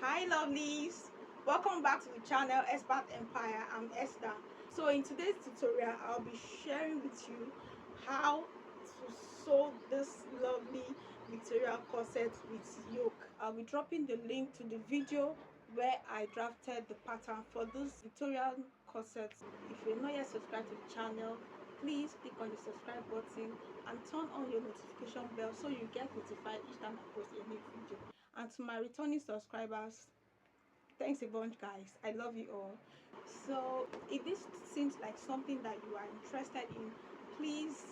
Hi lovelies, welcome back to the channel Expert Empire. I'm Esther. So in today's tutorial I'll be sharing with you how to sew this lovely Victorian corset with yoke. I'll be dropping the link to the video where I drafted the pattern for this Victorian corset. If you're not yet subscribed to the channel, please click on the subscribe button and turn on your notification bell so you get notified each time I post a new video. And to my returning subscribers, thanks a bunch guys, I love you all. So if this seems like something that you are interested in, please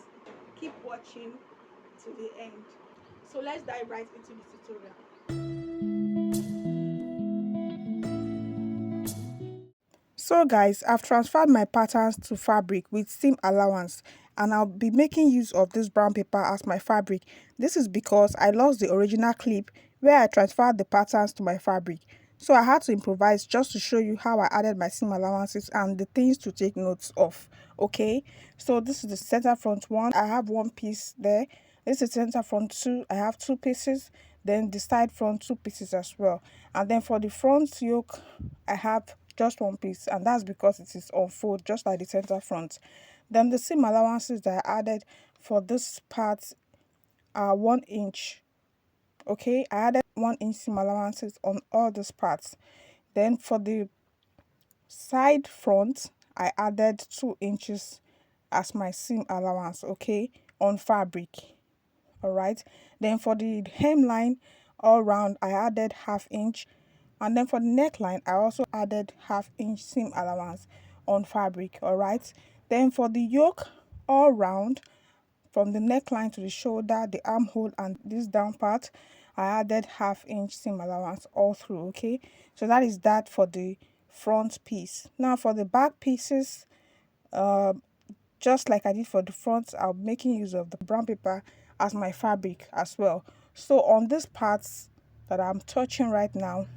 keep watching to the end. So let's dive right into the tutorial. So guys, I've transferred my patterns to fabric with seam allowance, and I'll be making use of this brown paper as my fabric. This is because I lost the original clip where I transferred the patterns to my fabric. So I had to improvise just to show you how I added my seam allowances and the things to take notes of. Okay, so this is the center front one. I have one piece there. This is center front two. I have two pieces. Then the side front two pieces as well. And then for the front yoke, I have just one piece, and that's because it is on fold just like the center front. Then the seam allowances that I added for this part are 1 inch. Okay, I added 1 inch seam allowances on all these parts. Then for the side front, I added 2 inches as my seam allowance, okay, on fabric. All right, then for the hemline all round, I added 1/2 inch, and then for the neckline I also added 1/2 inch seam allowance on fabric. All right, then for the yoke all round, from the neckline to the shoulder, the armhole, and this down part, I added 1/2 inch seam allowance all through. Okay, so that is that for the front piece. Now for the back pieces, just like I did for the front, I'm making use of the brown paper as my fabric as well. So on these parts that I'm touching right now,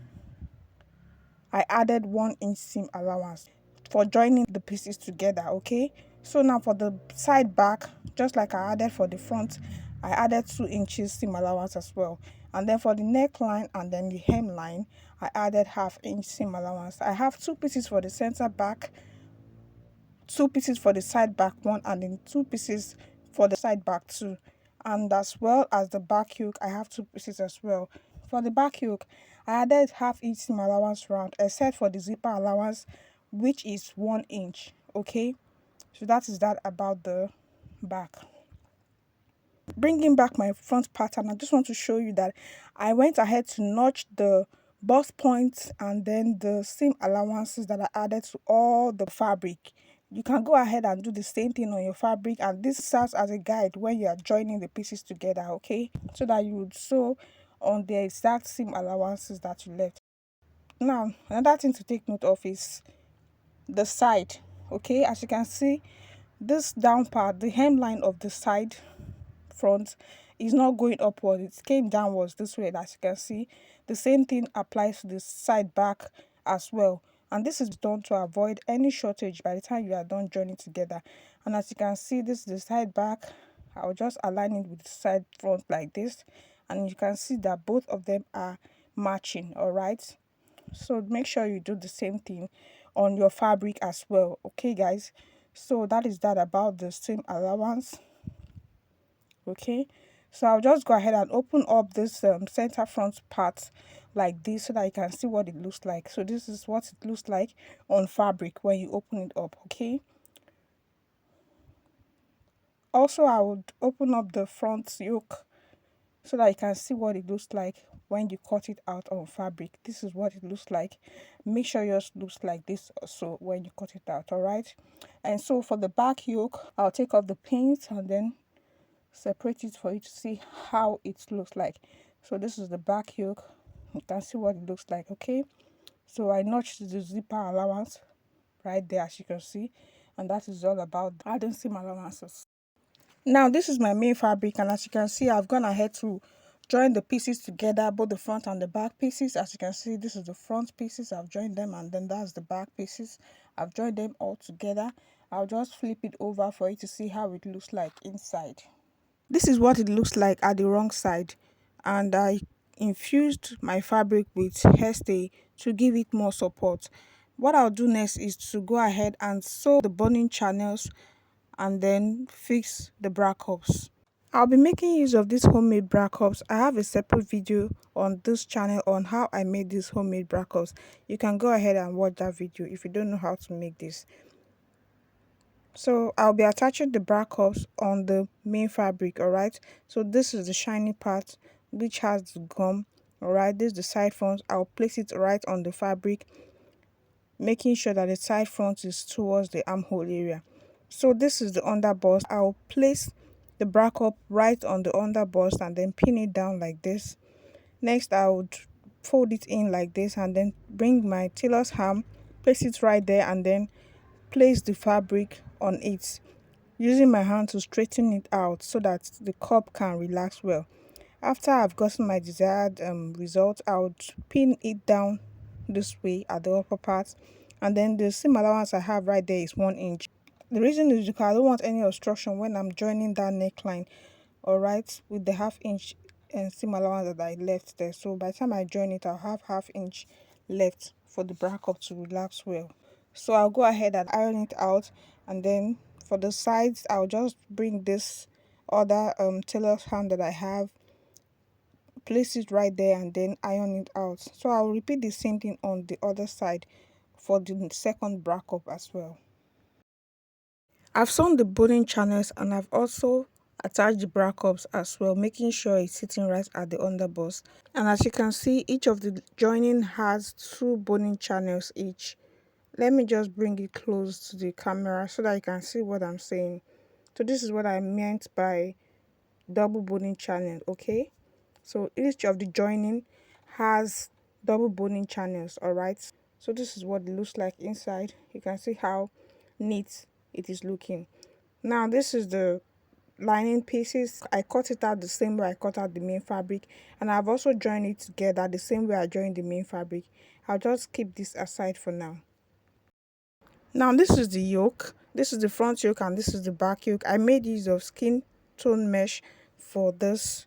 I added 1 inch seam allowance for joining the pieces together. Okay, so now for the side back, just like I added for the front, I added 2 inches seam allowance as well. And then for the neckline and then the hemline, I added 1/2 inch seam allowance. I have two pieces for the center back, two pieces for the side back one, and then two pieces for the side back two. And as well as the back yoke, I have two pieces as well. For the back yoke, I added 1/2 inch seam allowance round, except for the zipper allowance, which is 1 inch. Okay, so that is that about the back. Bringing back my front pattern, I just want to show you that I went ahead to notch the bust points and then the seam allowances that I added to all the fabric. You can go ahead and do the same thing on your fabric, and this serves as a guide when you are joining the pieces together, okay, so that you would sew on the exact seam allowances that you left. Now another thing to take note of is the side. Okay, as you can see, this down part, the hemline of the side front, is not going upward, it came downwards this way. As you can see, the same thing applies to the side back as well, and this is done to avoid any shortage by the time you are done joining together. And as you can see, this is the side back. I'll just align it with the side front like this, and you can see that both of them are matching. All right, so make sure you do the same thing on your fabric as well. Okay guys, so that is that about the seam allowance. Okay, so I'll just go ahead and open up this center front part like this so that you can see what it looks like. So this is what it looks like on fabric when you open it up. Okay, also I would open up the front yoke so that you can see what it looks like when you cut it out on fabric. This is what it looks like. Make sure yours looks like this also when you cut it out. All right, and so for the back yoke, I'll take off the pins and then separate it for you to see how it looks like. So this is the back yoke. You can see what it looks like. Okay, so I notched the zipper allowance right there, as you can see, and that is all about adding seam allowances. Now this is my main fabric, and as you can see, I've gone ahead to join the pieces together, both the front and the back pieces. As you can see, this is the front pieces, I've joined them, and then that's the back pieces, I've joined them all together. I'll just flip it over for you to see how it looks like inside. This is what it looks like at the wrong side, and I infused my fabric with hairstay to give it more support. What I'll do next is to go ahead and sew the boning channels and then fix the bra cups. I'll be making use of these homemade bra cups. I have a separate video on this channel on how I made these homemade bra cups. You can go ahead and watch that video if you don't know how to make this. So I'll be attaching the bra cups on the main fabric, alright. So this is the shiny part which has the gum, alright. This is the side front. I'll place it right on the fabric, making sure that the side front is towards the armhole area. So this is the underbust. I'll place the bra cup right on the underbust and then pin it down like this. Next, I would fold it in like this and then bring my tailor's ham, place it right there and then place the fabric on it, using my hand to straighten it out so that the cup can relax well. After I've gotten my desired result, I would pin it down this way at the upper part, and then the seam allowance I have right there is 1 inch. The reason is because I don't want any obstruction when I'm joining that neckline, alright, with the ½ inch and seam allowance that I left there. So by the time I join it, I'll have ½ inch left for the bra cup to relax well. So I'll go ahead and iron it out, and then for the sides I'll just bring this other tailor's ham that I have, place it right there and then iron it out. So I'll repeat the same thing on the other side for the second bra cup as well. I've sewn the boning channels and I've also attached the bra cups as well, making sure it's sitting right at the underbust. And as you can see, each of the joining has 2 boning channels each. Let me just bring it close to the camera so that you can see what I'm saying. So this is what I meant by double boning channel, okay? So each of the joining has double boning channels, alright? So this is what it looks like inside. You can see how neat it is looking. Now this is the lining pieces. I cut it out the same way I cut out the main fabric, and I've also joined it together the same way I joined the main fabric. I'll just keep this aside for now. Now this is the yoke. This is the front yoke and this is the back yoke. I made use of skin tone mesh for this,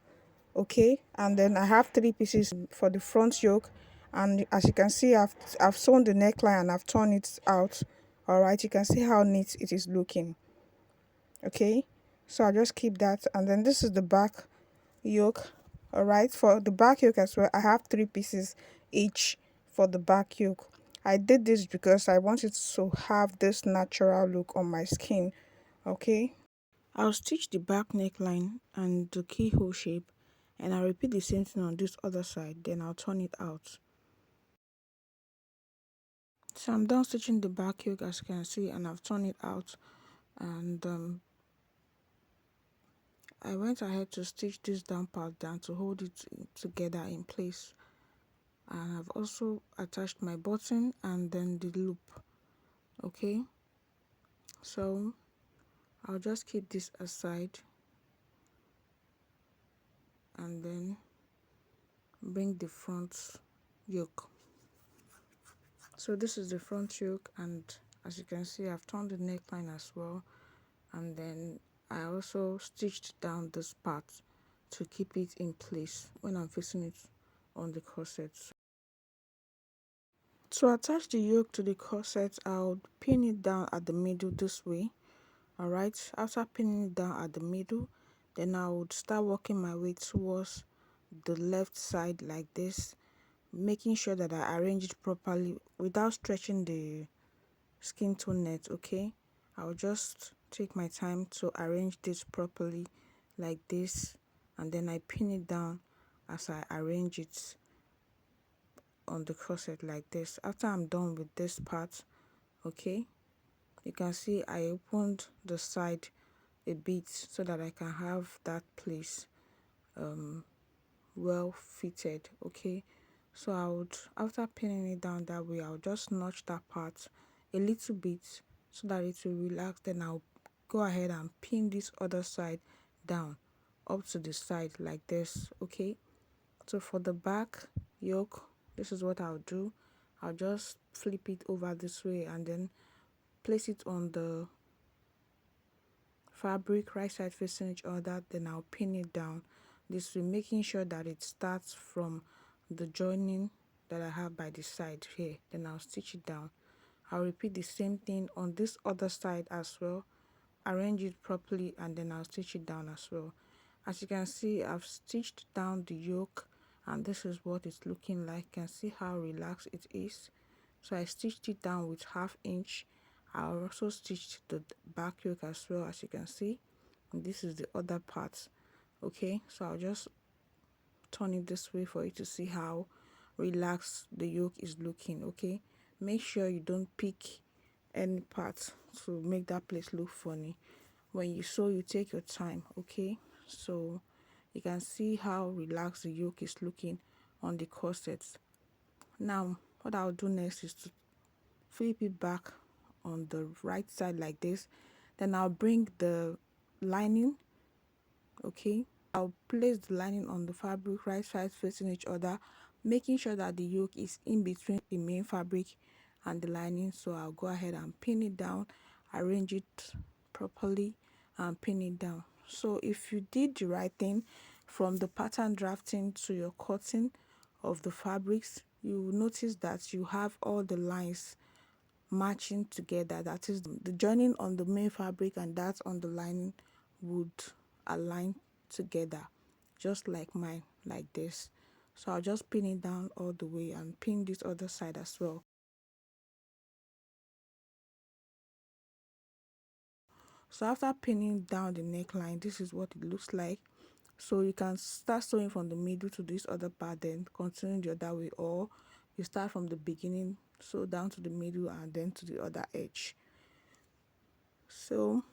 okay, and then I have 3 pieces for the front yoke, and as you can see, I've sewn the neckline and I've torn it out. All right, you can see how neat it is looking, okay. So I'll just keep that, and then this is the back yoke. All right, for the back yoke as well, I have 3 pieces each for the back yoke. I did this because I wanted to have this natural look on my skin, okay. I'll stitch the back neckline and the keyhole shape, and I'll repeat the same thing on this other side, then I'll turn it out. So I'm done stitching the back yoke, as you can see, and I've turned it out, and I went ahead to stitch this down part down to hold it together in place, and I've also attached my button and then the loop, okay. So I'll just keep this aside and then bring the front yoke. So this is the front yoke, and as you can see, I've turned the neckline as well, and then I also stitched down this part to keep it in place when I'm fixing it on the corset. To attach the yoke to the corset, I'll pin it down at the middle this way. Alright, after pinning it down at the middle, then I would start working my way towards the left side like this, making sure that I arrange it properly without stretching the skin tone net, okay. I'll just take my time to arrange this properly like this, and then I pin it down as I arrange it on the corset like this. After I'm done with this part, okay, you can see I opened the side a bit so that I can have that place well fitted, okay. So I would, after pinning it down that way, I'll just notch that part a little bit so that it will relax. Then I'll go ahead and pin this other side down up to the side like this, okay. So for the back yoke, this is what I'll do. I'll just flip it over this way and then place it on the fabric right side facing each other, then I'll pin it down this way, making sure that it starts from the joining that I have by the side here. Then I'll stitch it down. I'll repeat the same thing on this other side as well, arrange it properly, and then I'll stitch it down as well. As you can see, I've stitched down the yoke, and this is what it's looking like. You can see how relaxed it is. So I stitched it down with 1/2 inch. I also stitched the back yoke as well, as you can see, and this is the other part. Okay, so I'll just turn it this way for you to see how relaxed the yoke is looking. Okay, make sure you don't pick any part to make that place look funny. When you sew, you take your time. Okay, so you can see how relaxed the yoke is looking on the corset. Now what I'll do next is to flip it back on the right side like this. Then I'll bring the lining. Okay, I'll place the lining on the fabric, right sides facing each other, making sure that the yoke is in between the main fabric and the lining. So I'll go ahead and pin it down, arrange it properly, and pin it down. So if you did the right thing from the pattern drafting to your cutting of the fabrics, you will notice that you have all the lines matching together. That is, the joining on the main fabric and that on the lining would align together, just like mine, like this. So I'll just pin it down all the way and pin this other side as well. So after pinning down the neckline, this is what it looks like. So you can start sewing from the middle to this other part, then continue the other way, or you start from the beginning, sew down to the middle and then to the other edge. So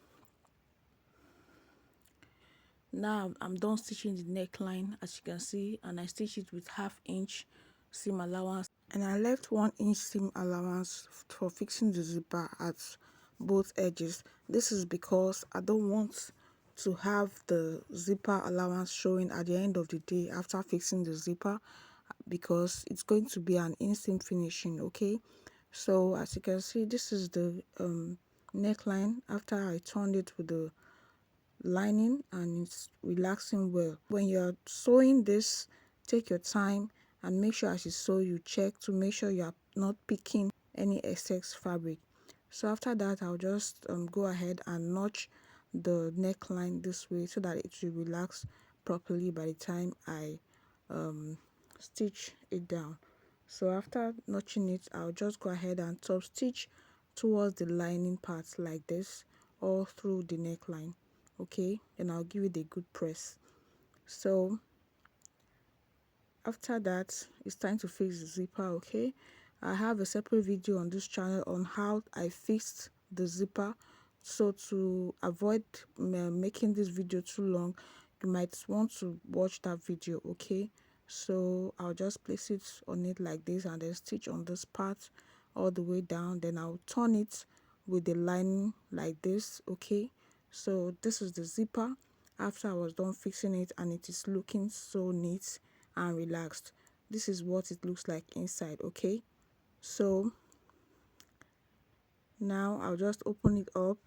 now I'm done stitching the neckline, as you can see, and I stitch it with 1/2 inch seam allowance, and I left 1 inch seam allowance for fixing the zipper at both edges. This is because I don't want to have the zipper allowance showing at the end of the day after fixing the zipper, because it's going to be an inseam finishing. Okay, so as you can see, this is the neckline after I turned it with the lining, and it's relaxing well. When you're sewing this, take your time and make sure as you sew, you check to make sure you are not picking any excess fabric. So after that, I'll just go ahead and notch the neckline this way so that it will relax properly by the time I stitch it down. So after notching it, I'll just go ahead and top stitch towards the lining part like this all through the neckline. Okay, and I'll give it a good press. So after that, it's time to fix the zipper. Okay, I have a separate video on this channel on how I fixed the zipper. So to avoid making this video too long, you might want to watch that video. Okay, so I'll just place it on it like this and then stitch on this part all the way down. Then I'll turn it with the lining like this. Okay, so this is the zipper after I was done fixing it, and it is looking so neat and relaxed. This is what it looks like inside. Okay, so now I'll just open it up,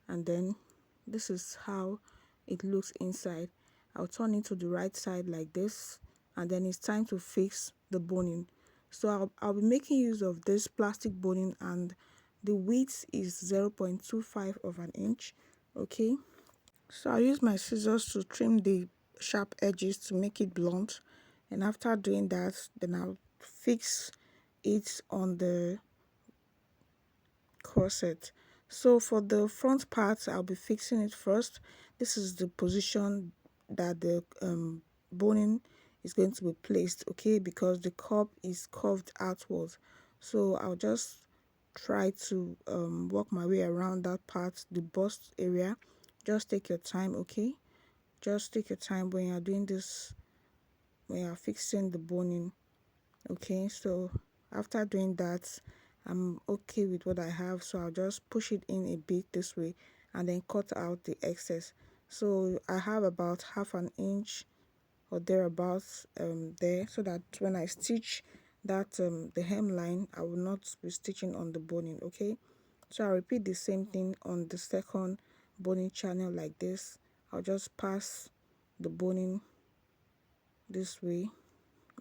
and then this is how it looks inside. I'll turn it to the right side like this, and then it's time to fix the boning. So I'll be making use of this plastic boning, and the width is 0.25 of an inch. Okay, so I use my scissors to trim the sharp edges to make it blunt, and after doing that, then I'll fix it on the corset. So for the front part, I'll be fixing it first. This is the position that the boning is going to be placed. Okay, because the cup is curved outwards, so I'll just try to work my way around that part, the bust area. Just take your time. Okay, just take your time when you're doing this, when you're fixing the boning. Okay, so after doing that, I'm okay with what I have, so I'll just push it in a bit this way and then cut out the excess. So I have about 1/2 inch or thereabouts there, so that when I stitch that the hemline, I will not be stitching on the boning. Okay, so I'll repeat the same thing on the second boning channel like this. I'll just pass the boning this way.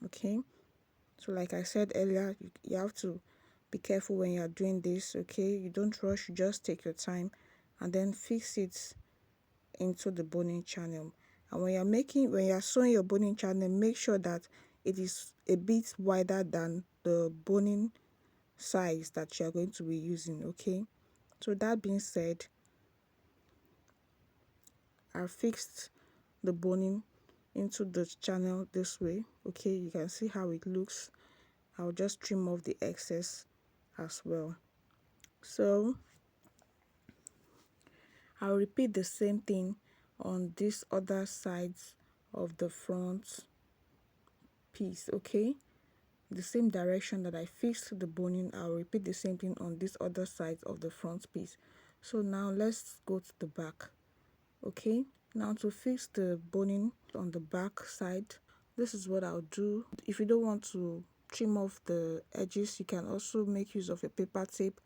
Okay, so like I said earlier, you have to be careful when you are doing this. Okay, you don't rush, you just take your time and then fix it into the boning channel. And when you're sewing your boning channel, make sure that it is a bit wider than the boning size that you're going to be using. Okay, so that being said, I fixed the boning into the channel this way. Okay, you can see how it looks. I'll just trim off the excess as well. So I'll repeat the same thing on this other sides of the front piece. Okay, the same direction that I fixed the boning, I'll repeat the same thing on this other side of the front piece. So now let's go to the back. Okay, now to fix the boning on the back side, this is what I'll do. If you don't want to trim off the edges, you can also make use of a paper tape.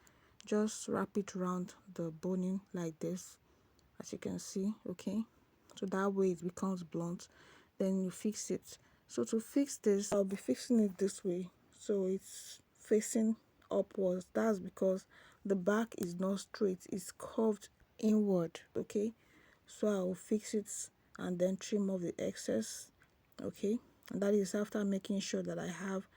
Just wrap it around the boning like this, as you can see. Okay, so that way it becomes blunt, then you fix it. So to fix this, I'll be fixing it this way, so it's facing upwards. That's because the back is not straight, it's curved inward. Okay, so I'll fix it and then trim off the excess. Okay, and that is after making sure that I have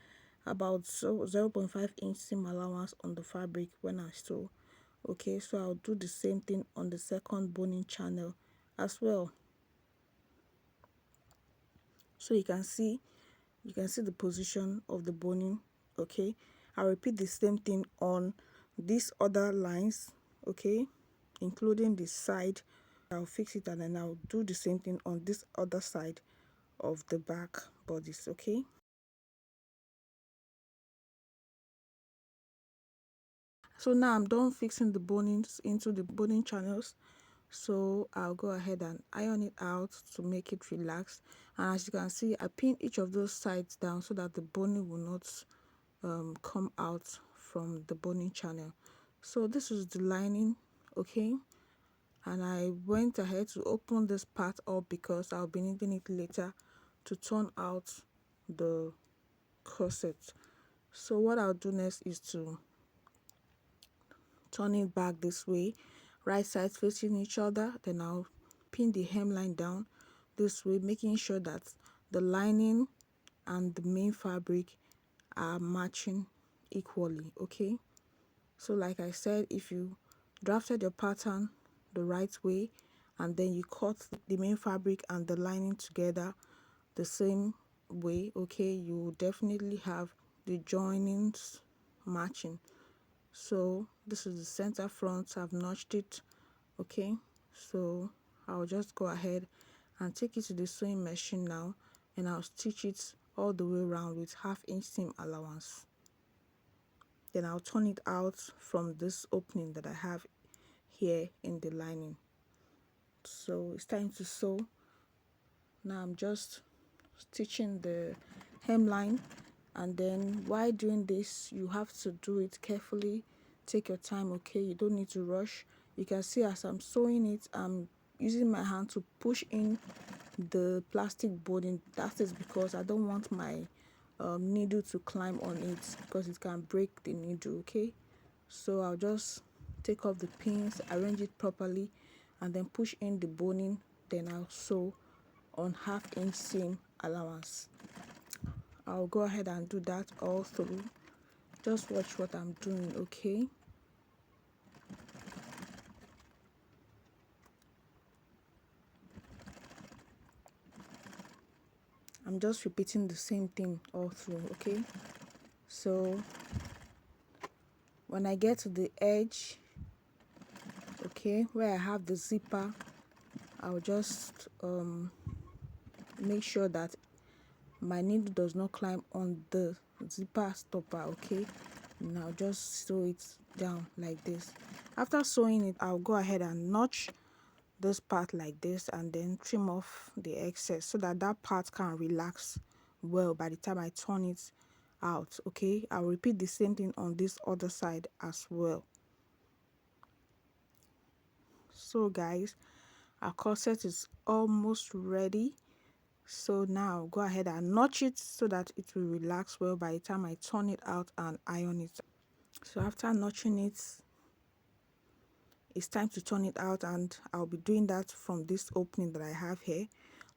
about 0.5 inch seam allowance on the fabric when I sew. Okay, so I'll do the same thing on the second boning channel as well. So you can see the position of the boning. Okay, I'll repeat the same thing on these other lines. Okay, including the side. I'll fix it and then I'll do the same thing on this other side of the back bodice. Okay, so now I'm done fixing the bonings into the boning channels. So I'll go ahead and iron it out to make it relax. And as you can see, I pin each of those sides down so that the boning will not come out from the boning channel. So this is the lining. Okay, and I went ahead to open this part up because I'll be needing it later to turn out the corset. So what I'll do next is to turn it back this way, right sides facing each other. Then I'll pin the hemline down this way, making sure that the lining and the main fabric are matching equally. Okay, so like I said, if you drafted your pattern the right way and then you cut the main fabric and the lining together the same way, okay, you will definitely have the joinings matching. So this is the center front. I've notched it. Okay, so I'll just go ahead and take it to the sewing machine now, and I'll stitch it all the way around with 1/2 inch seam allowance. Then I'll turn it out from this opening that I have here in the lining. So it's time to sew. Now I'm just stitching the hemline, and then while doing this, you have to do it carefully. Take your time. Okay, you don't need to rush. You can see as I'm sewing it, I'm using my hand to push in the plastic boarding. That is because I don't want my needle to climb on it, because it can break the needle. Okay, so I'll just take off the pins, arrange it properly, and then push in the boning. Then I'll sew on 1/2 inch seam allowance. I'll go ahead and do that all through. Just watch what I'm doing. Okay, I'm just repeating the same thing all through. Okay, so when I get to the edge, okay, where I have the zipper, I'll just make sure that my needle does not climb on the zipper stopper. Okay, now just sew it down like this. After sewing it, I'll go ahead and notch this part like this and then trim off the excess so that that part can relax well by the time I turn it out. Okay, I'll repeat the same thing on this other side as well. So guys, our corset is almost ready. So now go ahead and notch it so that it will relax well by the time I turn it out and iron it. So after notching it, it's time to turn it out, and I'll be doing that from this opening that I have here,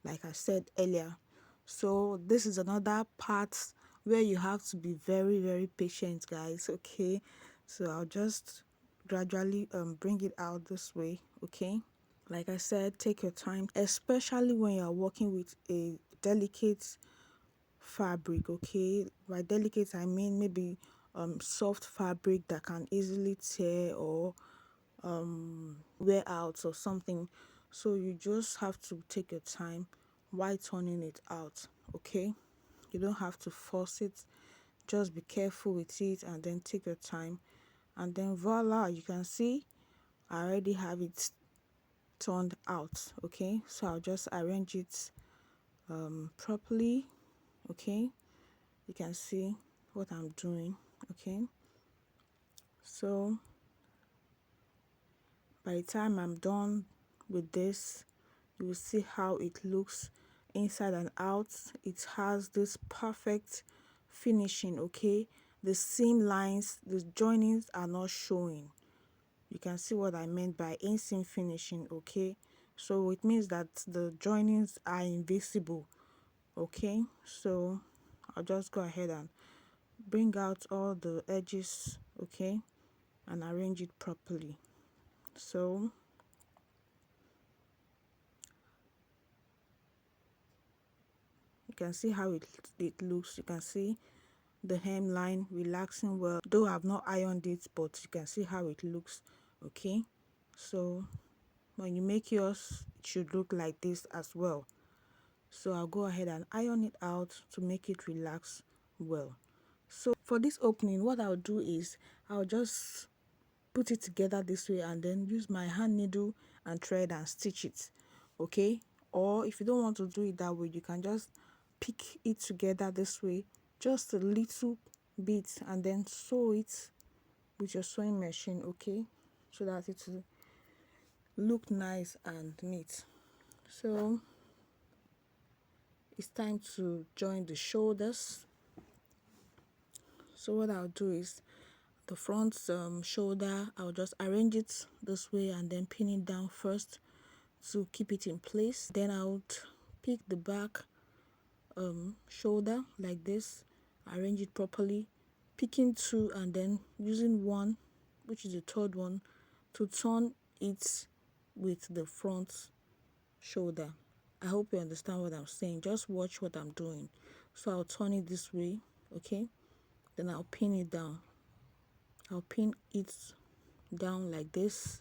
like I said earlier. So this is another part where you have to be very, very patient, guys. Okay, so I'll just gradually bring it out this way. Okay, like I said, take your time, especially when you're working with a delicate fabric. Okay, by delicate I mean maybe soft fabric that can easily tear or wear out or something. So you just have to take your time while turning it out. Okay, you don't have to force it, just be careful with it and then take your time, and then voila, you can see I already have it turned out. Okay, so I'll just arrange it properly. Okay, you can see what I'm doing. Okay, so by the time I'm done with this, you will see how it looks inside and out. It has this perfect finishing. Okay, the seam lines, the joinings are not showing. You can see what I meant by inseam finishing. Okay, so it means that the joinings are invisible. Okay, so I'll just go ahead and bring out all the edges. Okay, and arrange it properly. So you can see how it looks. You can see the hemline relaxing well, though I've not ironed it, but you can see how it looks. Okay, so when you make yours, it should look like this as well. So I'll go ahead and iron it out to make it relax well. So for this opening, what I'll do is I'll just put it together this way and then use my hand needle and thread and stitch it. Okay, or if you don't want to do it that way, you can just pick it together this way, just a little bit, and then sew it with your sewing machine. Okay, so that it will look nice and neat. So it's time to join the shoulders. So what I'll do is the front shoulder, I'll just arrange it this way and then pin it down first to keep it in place. Then I would pick the back shoulder like this, arrange it properly, picking two and then using one, which is the third one, to turn it with the front shoulder. I hope you understand what I'm saying. Just watch what I'm doing. So I'll turn it this way. Okay, then I'll pin it down. I'll pin it down like this.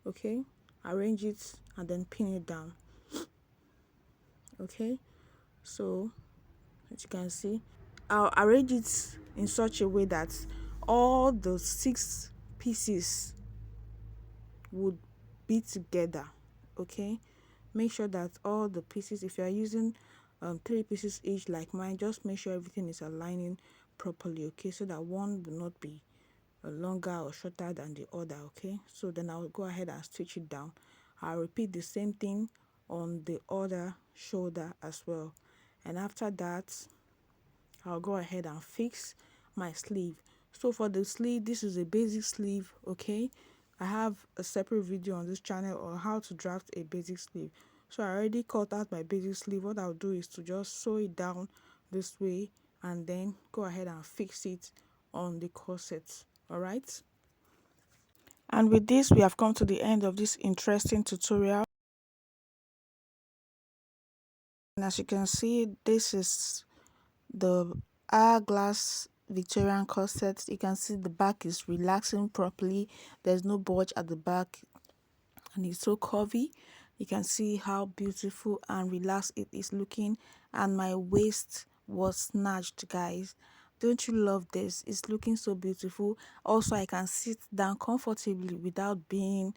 Okay, arrange it and then pin it down. Okay, so as you can see, I'll arrange it in such a way that all the 6 pieces would be together. Okay, make sure that all the pieces, if you are using 3 pieces each like mine, just make sure everything is aligning properly. Okay, so that one will not be longer or shorter than the other. Okay, so then I'll go ahead and stitch it down. I'll repeat the same thing on the other shoulder as well, and after that I'll go ahead and fix my sleeve. So for the sleeve, this is a basic sleeve. Okay, I have a separate video on this channel on how to draft a basic sleeve. So I already cut out my basic sleeve. What I'll do is to just sew it down this way and then go ahead and fix it on the corset. All right, and with this we have come to the end of this interesting tutorial. And as you can see, this is the Hourglass Victorian corset. You can see the back is relaxing properly. There's no bulge at the back and it's so curvy. You can see how beautiful and relaxed it is looking, and my waist was snatched, guys. Don't you love this? It's looking so beautiful. Also, I can sit down comfortably without being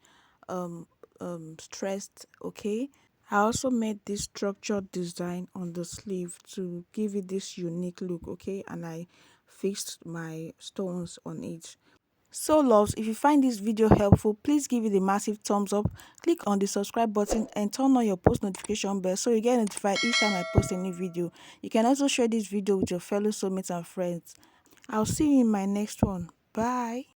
stressed. Okay, I also made this structured design on the sleeve to give it this unique look. Okay, and I fixed my stones on it. So loves, if you find this video helpful, please give it a massive thumbs up, click on the subscribe button and turn on your post notification bell so you get notified each time I post a new video. You can also share this video with your fellow soulmates and friends. I'll see you in my next one. Bye.